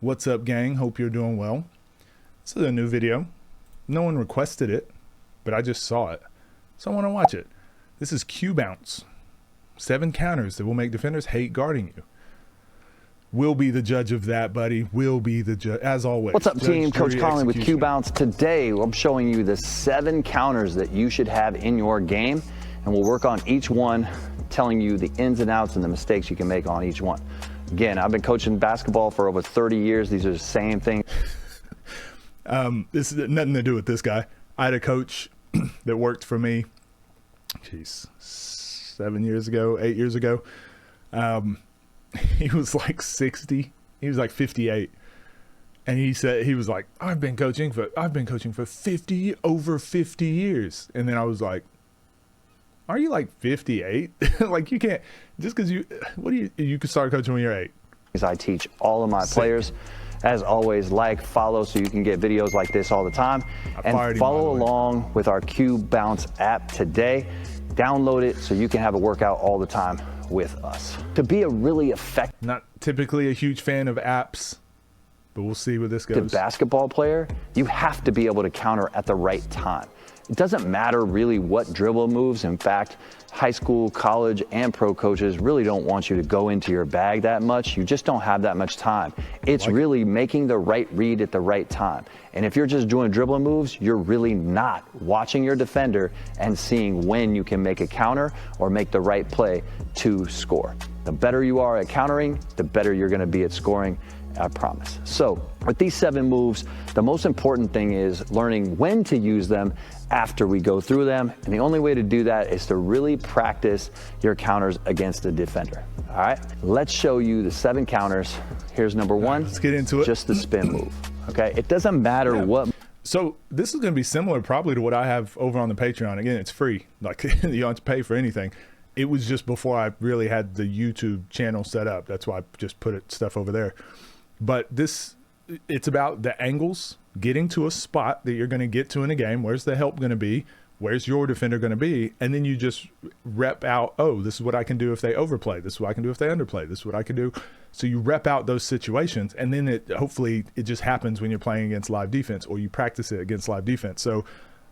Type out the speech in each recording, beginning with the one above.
What's up, gang? Hope you're doing well. This is a new video. No one requested it, but I just saw it, so I want to watch it. This is Q bounce. 7 counters that will make defenders hate guarding you. We'll be the judge of that, buddy. We'll be the judge, as always. What's up, team? Coach Conley with Q Bounce. Today, I'm showing you the 7 counters that you should have in your game, and we'll work on each one, telling you the ins and outs and the mistakes you can make on each one. Again, I've been coaching basketball for over 30 years. These are the same things. This is nothing to do with this guy. I had a coach that worked for me, 7 years ago, 8 years ago. He was like 60. He was like 58. And he said, he was like, I've been coaching for over 50 years. And then I was like, are you like 58? Like, you can't, just because you can start coaching when you're 8. I teach all of my players. As always, like, follow so you can get videos like this all the time. And follow along with our Q Bounce app today. Download it so you can have a workout all the time with us. To be a really effective, not typically a huge fan of apps, but we'll see where this goes. Basketball player, you have to be able to counter at the right time. It doesn't matter really what dribble moves. In fact, high school, college, and pro coaches really don't want you to go into your bag that much. You just don't have that much time. It's really making the right read at the right time. And if you're just doing dribbling moves, you're really not watching your defender and seeing when you can make a counter or make the right play to score. The better you are at countering, the better you're going to be at scoring. I promise. So with these 7 moves, the most important thing is learning when to use them after we go through them. And the only way to do that is to really practice your counters against the defender. All right, let's show you the 7 counters. Here's number 1. Let's get into it. Just the spin move. Okay, it doesn't matter what. So this is going to be similar probably to what I have over on the Patreon. Again, it's free. Like, you don't have to pay for anything. It was just before I really had the YouTube channel set up. That's why I just put stuff over there. But it's about the angles, getting to a spot that you're going to get to in a game. Where's the help going to be? Where's your defender going to be? And then you just rep out, oh, this is what I can do if they overplay. This is what I can do if they underplay. This is what I can do. So you rep out those situations, and then hopefully it just happens when you're playing against live defense, or you practice it against live defense. So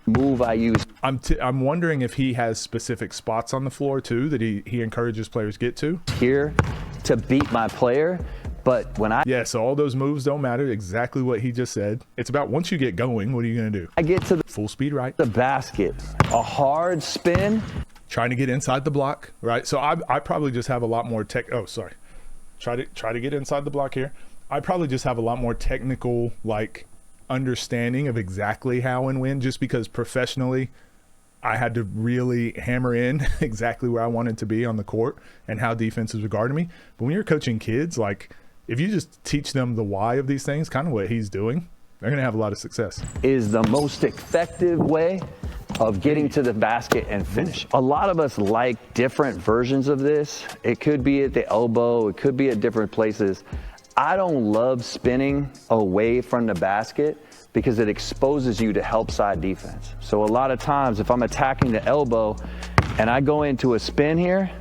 move I use. I'm wondering if he has specific spots on the floor too that he encourages players get to. Here to beat my player. But when so all those moves don't matter. Exactly what he just said. It's about once you get going, what are you going to do? I get to the full speed right, the basket, a hard spin, trying to get inside the block, right? So I probably just have a lot more try to get inside the block here. I probably just have a lot more technical understanding of exactly how and when, just because professionally I had to really hammer in exactly where I wanted to be on the court and how defenses regarded me. But when you're coaching kids, if you just teach them the why of these things, kind of what he's doing, they're going to have a lot of success. Is the most effective way of getting to the basket and finish. A lot of us like different versions of this. It could be at the elbow. It could be at different places. I don't love spinning away from the basket because it exposes you to help side defense. So a lot of times if I'm attacking the elbow and I go into a spin here,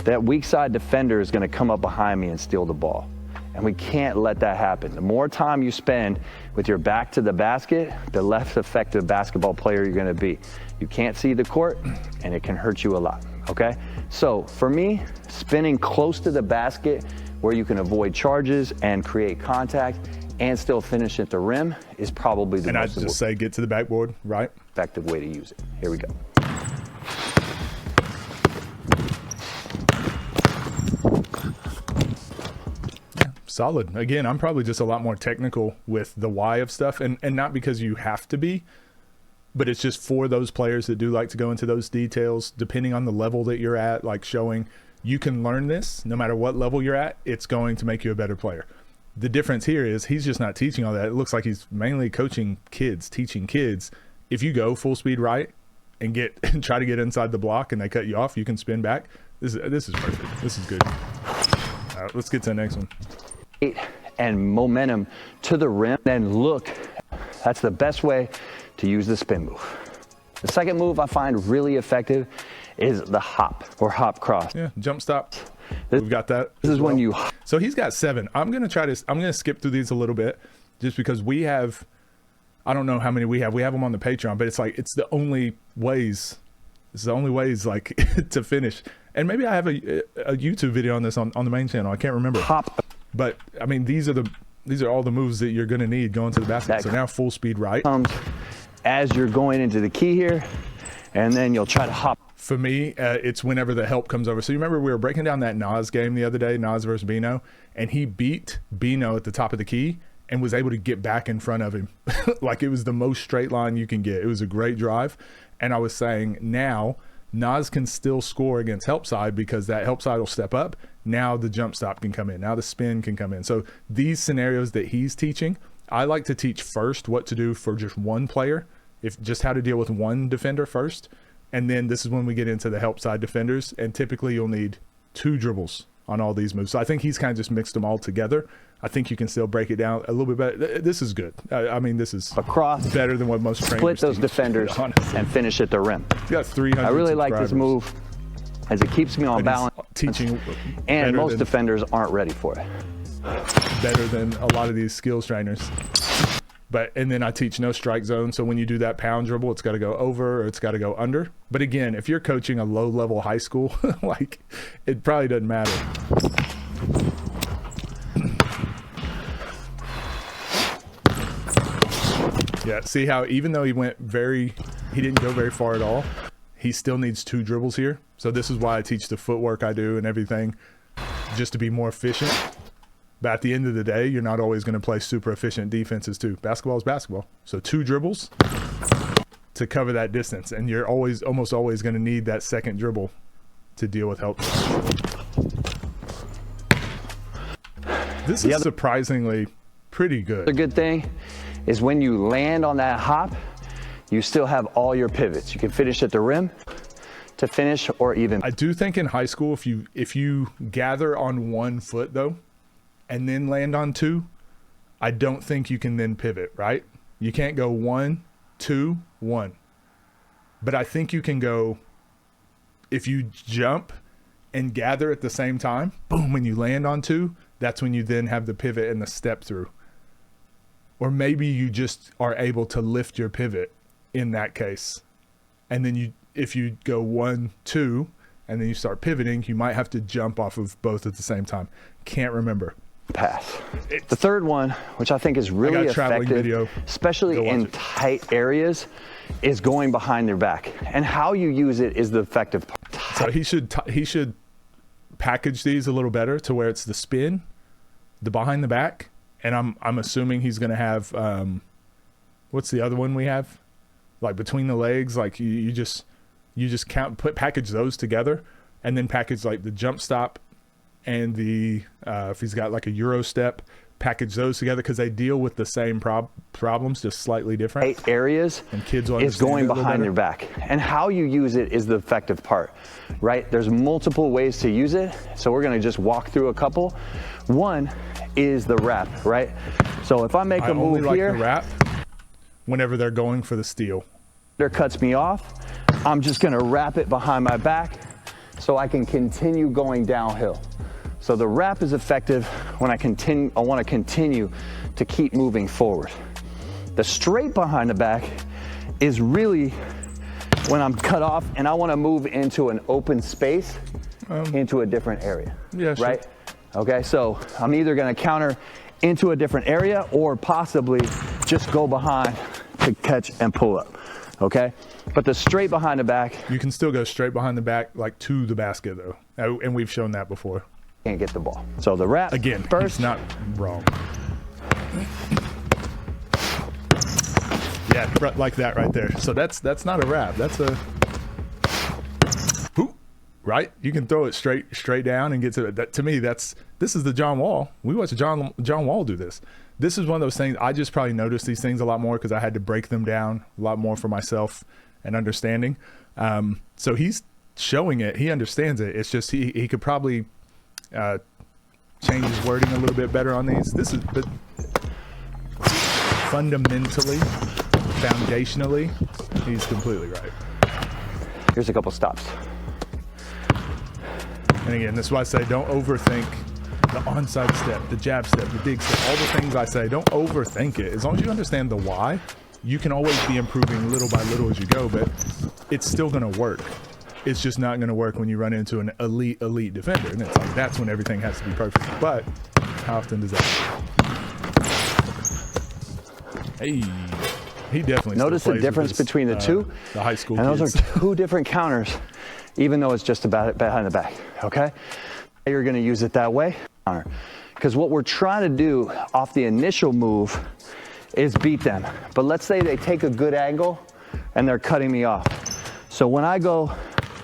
that weak side defender is going to come up behind me and steal the ball. And we can't let that happen. The more time you spend with your back to the basket, the less effective basketball player you're going to be. You can't see the court, and it can hurt you a lot, okay? So for me, spinning close to the basket where you can avoid charges and create contact and still finish at the rim is probably the most And I just say get to the backboard, right? Effective way to use it. Here we go. Solid. Again, I'm probably just a lot more technical with the why of stuff, and not because you have to be, but it's just for those players that do like to go into those details, depending on the level that you're at, showing you can learn this no matter what level you're at. It's going to make you a better player. The difference here is he's just not teaching all that. It looks like he's mainly coaching kids, teaching kids. If you go full speed right and try to get inside the block and they cut you off, you can spin back. This is perfect. This is good. All right, let's get to the next one. And momentum to the rim, then look. That's the best way to use the spin move. The second move I find really effective is the hop or hop cross. Yeah, jump stop. We've got that. This is when you So he's got 7. I'm going to skip through these a little bit just because we have, I don't know how many we have. We have them on the Patreon, but it's like, it's the only ways like to finish. And maybe I have a YouTube video on this on the main channel. I can't remember. But I mean, these are all the moves that you're going to need going to the basket. So now full speed right. Comes as you're going into the key here, and then you'll try to hop. For me, it's whenever the help comes over. So you remember we were breaking down that Nas game the other day, Nas versus Bino, and he beat Bino at the top of the key and was able to get back in front of him. Like it was the most straight line you can get. It was a great drive. And I was saying now Nas can still score against help side because that help side will step up. Now the jump stop can come in. Now the spin can come in. So these scenarios that he's teaching, I like to teach first what to do for just one player, if just how to deal with one defender first. And then this is when we get into the help side defenders. And typically you'll need 2 dribbles on all these moves. So I think he's kind of just mixed them all together. I think you can still break it down a little bit better. This is good. I mean, this is across, better than what most trainers split those teach, defenders and finish at the rim. He's got 300 I really like this move as it keeps me on balance. Teaching, and most defenders aren't ready for it. Better than a lot of these skills trainers. And then I teach no strike zone. So when you do that pound dribble, it's got to go over or it's got to go under. But again, if you're coaching a low level high school, like it probably doesn't matter. Yeah, see how even though he didn't go very far at all, he still needs 2 dribbles here. So this is why I teach the footwork I do and everything, just to be more efficient. But at the end of the day, you're not always going to play super efficient defenses too. Basketball is basketball. So 2 dribbles to cover that distance. And you're almost always going to need that second dribble to deal with help. This is surprisingly pretty good. The good thing is when you land on that hop, you still have all your pivots. You can finish at the rim to finish, or even. I do think in high school, if you gather on 1 foot though, and then land on 2, I don't think you can then pivot, right? You can't go 1, 2, 1. But I think you can go, if you jump and gather at the same time, boom, when you land on 2, that's when you then have the pivot and the step through. Or maybe you just are able to lift your pivot in that case. And then if you go 1, 2, and then you start pivoting, you might have to jump off of both at the same time. Can't remember. Pass. The third one, which I think is really effective, especially in tight areas, is going behind their back. And how you use it is the effective part. So he should package these a little better to where it's the spin, the behind the back, and I'm assuming he's going to have what's the other one we have? Like between the legs, like you just package those together, and then package like the jump stop and the if he's got like a Euro step, package those together because they deal with the same problems, just slightly different. 8 areas and kids is going behind their back. And how you use it is the effective part, right? There's multiple ways to use it. So we're going to just walk through a couple. One is the wrap, right? So if I make a move like here, the wrap whenever they're going for the steal. There cuts me off. I'm just going to wrap it behind my back so I can continue going downhill. So the wrap is effective when I want to continue to keep moving forward. The straight behind the back is really when I'm cut off and I want to move into an open space, into a different area. Yeah, sure. Right? Okay, so I'm either going to counter into a different area or possibly just go behind to catch and pull up. Okay, but the straight behind the back, you can still go straight behind the back, like to the basket though, and we've shown that before. Can't get the ball. So the wrap again, first, not wrong. Yeah, like that right there. So that's not a wrap. That's a whoop, right? You can throw it straight down and get to it. That, to me, this is the John Wall. We watched John Wall do this. This is one of those things, I just probably noticed these things a lot more because I had to break them down a lot more for myself and understanding. So he's showing it. He understands it. It's just he could probably change his wording a little bit better on these. This is but fundamentally, foundationally, he's completely right. Here's a couple stops. And again, this is why I say don't overthink the onside step, the jab step, the dig step, all the things I say, don't overthink it. As long as you understand the why, you can always be improving little by little as you go, but it's still going to work. It's just not going to work when you run into an elite defender. And it's like, that's when everything has to be perfect. But how often does that happen? Hey, he definitely notice the difference between the two. The high school and kids. Those are two different counters, even though it's just about it behind the back. Okay, you're going to use it that way, because what we're trying to do off the initial move is beat them. But let's say they take a good angle and they're cutting me off. So when I go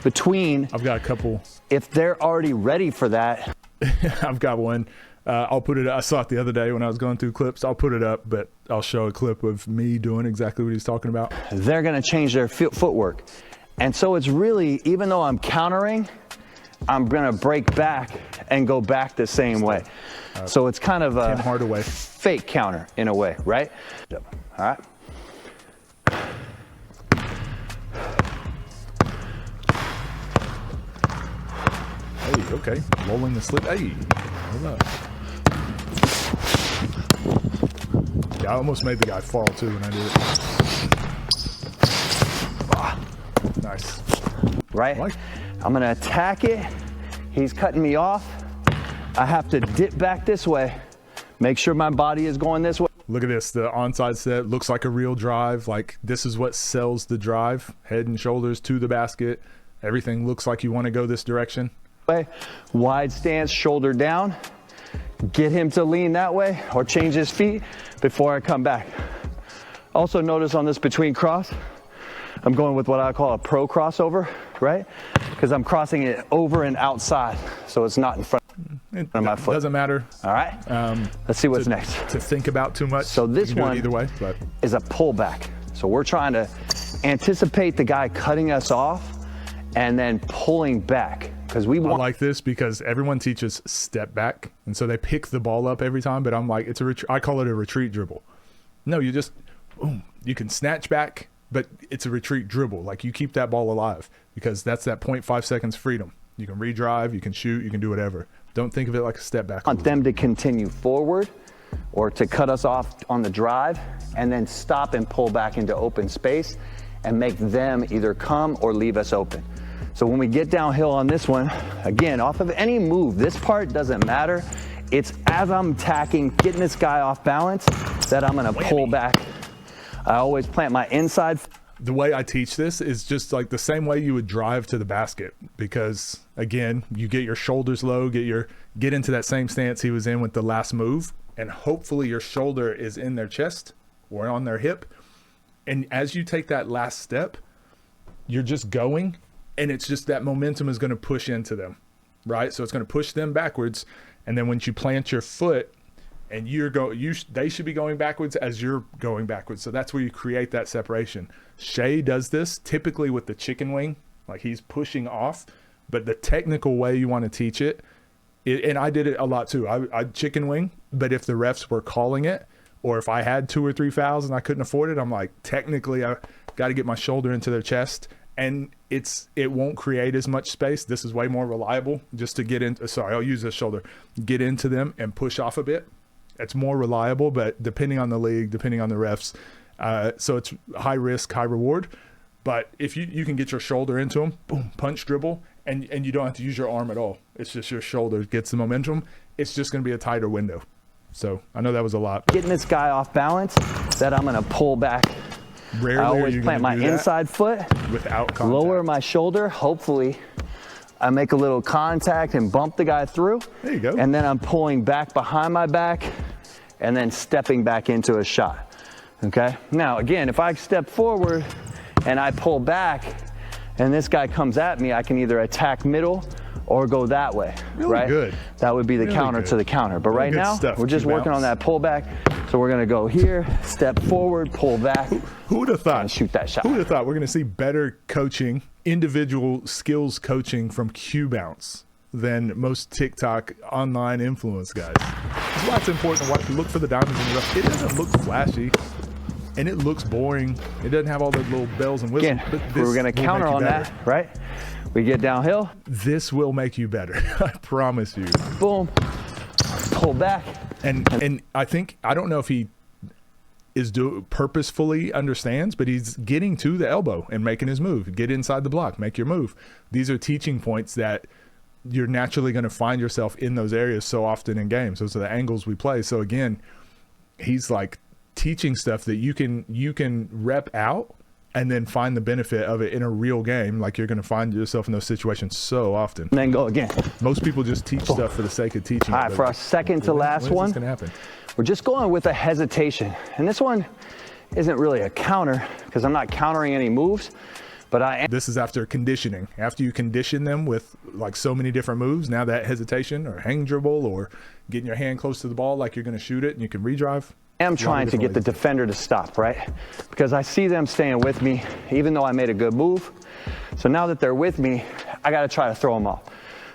between, I've got a couple. If they're already ready for that, I've got one. I'll put it. I saw it the other day when I was going through clips. I'll put it up, but I'll show a clip of me doing exactly what he's talking about. They're going to change their footwork. And so it's really, even though I'm countering, I'm going to break back and go back the same way. So it's kind of a Hardaway fake counter in a way, right? All right. Hey, okay. Rolling the slip. Hey, hold up. Yeah, I almost made the guy fall too when I did it. Ah, nice. Right? Like. I'm going to attack it. He's cutting me off. I have to dip back this way. Make sure my body is going this way. Look at this. The onside set looks like a real drive. Like, this is what sells the drive. Head and shoulders to the basket. Everything looks like you want to go this direction. Wide stance, shoulder down. Get him to lean that way or change his feet before I come back. Also notice on this between cross, I'm going with what I call a pro crossover, right? Because I'm crossing it over and outside, so it's not in front of my foot. Doesn't matter. All right. Let's see what's next. To think about too much. So this one either way, but is a pullback. So we're trying to anticipate the guy cutting us off and then pulling back. Because we want. I like this because everyone teaches step back, and so they pick the ball up every time. But I'm like, it's a I call it a retreat dribble. No, you just boom. You can snatch back, but it's a retreat dribble. Like, you keep that ball alive because that's that 0.5 seconds freedom. You can redrive, you can shoot, you can do whatever. Don't think of it like a step back. I want them to continue forward or to cut us off on the drive and then stop and pull back into open space and make them either come or leave us open. So when we get downhill on this one, again, off of any move, this part doesn't matter. It's as I'm attacking, getting this guy off balance, that I'm gonna pull back. I always plant my inside. The way I teach this is just like the same way you would drive to the basket, because again, you get your shoulders low, get into that same stance he was in with the last move, and hopefully your shoulder is in their chest or on their hip. And as you take that last step, you're just going, and it's just that momentum is going to push into them, right? So it's going to push them backwards, and then once you plant your foot, and they should be going backwards as you're going backwards. So that's where you create that separation. Shea does this typically with the chicken wing, like he's pushing off, but the technical way you want to teach it, and I did it a lot too. I chicken wing, but if the refs were calling it, or if I had 2 or 3 fouls and I couldn't afford it, I'm like, technically I got to get my shoulder into their chest, and it won't create as much space. This is way more reliable just to get into, sorry, I'll use this shoulder, get into them and push off a bit. It's more reliable, but depending on the league, depending on the refs, so it's high risk, high reward. But if you can get your shoulder into them, boom, punch dribble, and you don't have to use your arm at all. It's just your shoulder gets the momentum. It's just going to be a tighter window. So I know that was a lot. Getting this guy off balance, that I'm going to pull back. Rarely I always plant my inside foot, without contact. Lower my shoulder. Hopefully, I make a little contact and bump the guy through. There you go. And then I'm pulling back behind my back and then stepping back into a shot. Okay? Now, again, if I step forward and I pull back and this guy comes at me, I can either attack middle or go that way, really right? Good. That would be the really counter good. To the counter. But right now, stuff, we're just working on that pullback. So we're gonna go here, step forward, pull back. Who would have thought? And shoot that shot. Who would have thought we're gonna see better coaching, individual skills coaching from Q Bounce than most TikTok online influence guys? That's why it's important to watch. Look for the diamonds in the rough. It doesn't look flashy, and it looks boring. It doesn't have all the little bells and whistles. Again, we're gonna counter on that, right? We get downhill. This will make you better. I promise you. Boom. pull back. And I think, I don't know if he is purposefully understands, but he's getting to the elbow and making his move. Get inside the block, make your move. These are teaching points that you're naturally going to find yourself in those areas so often in games. Those are the angles we play. So again, he's like teaching stuff that you can rep out and then find the benefit of it in a real game. Like, you're going to find yourself in those situations so often. And then go again. Most people just teach stuff for the sake of teaching. All right, for our second to last one, going to happen? We're just going with a hesitation. And this one isn't really a counter because I'm not countering any moves, but I am. This is after conditioning. After you condition them with like so many different moves, now that hesitation or hang dribble or getting your hand close to the ball like you're going to shoot it and you can redrive. I'm trying to get the defender to stop, right? Because I see them staying with me, even though I made a good move. So now that they're with me, I got to try to throw them off.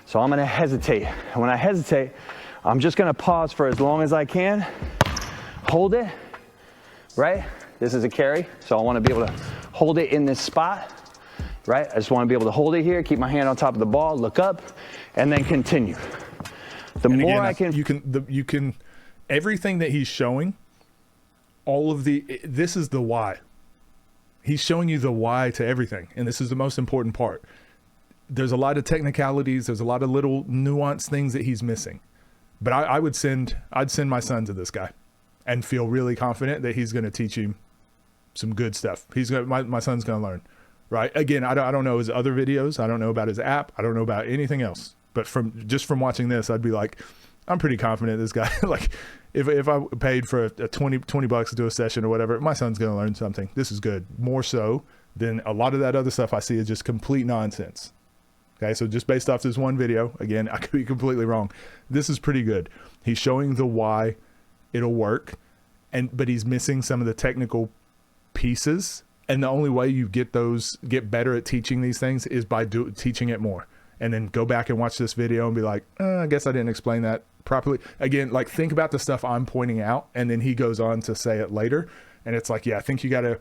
So I'm going to hesitate. And when I hesitate, I'm just going to pause for as long as I can, hold it, right? This is a carry, so I want to be able to hold it in this spot, right? I just want to be able to hold it here, keep my hand on top of the ball, look up, and then continue. The and more again, you can, everything that he's showing, this is the why. He's showing you the why to everything, and this is the most important part. There's a lot of technicalities, there's a lot of little nuanced things that he's missing. But I'd send my son to this guy and feel really confident that he's going to teach him some good stuff. My son's going to learn, right? Again, I don't know his other videos. I don't know about his app. I don't know about anything else. But from watching this, I'd be like, I'm pretty confident this guy, like if I paid for a $20 to do a session or whatever, my son's going to learn something. This is good. More so than a lot of that other stuff I see is just complete nonsense. Okay, so just based off this one video, again, I could be completely wrong. This is pretty good. He's showing the why it'll work, but he's missing some of the technical pieces. And the only way you get better at teaching these things is by teaching it more. And then go back and watch this video and be like, I guess I didn't explain that properly. Again, like, think about the stuff I'm pointing out, and then he goes on to say it later. And it's like, yeah, I think you got to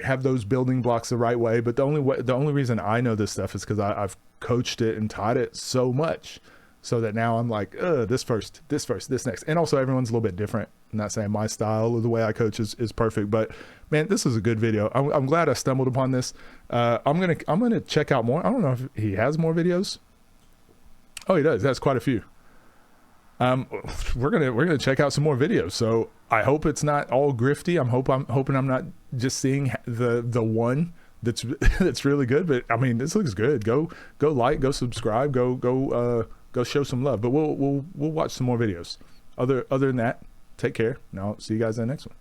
have those building blocks the right way. But the only reason I know this stuff is because I've coached it and taught it so much, so that now I'm like, this first, this next. And also everyone's a little bit different. I'm not saying my style or the way I coach is perfect, but man, this is a good video. I'm glad I stumbled upon this. I'm gonna check out more. I don't know if he has more videos. Oh, he does. That's quite a few. We're gonna check out some more videos. So I hope it's not all grifty. I'm hoping I'm not just seeing the one that's really good. But I mean, this looks good. Go like, go subscribe, go show some love. But we'll watch some more videos. Other than that, take care. And I'll see you guys in the next one.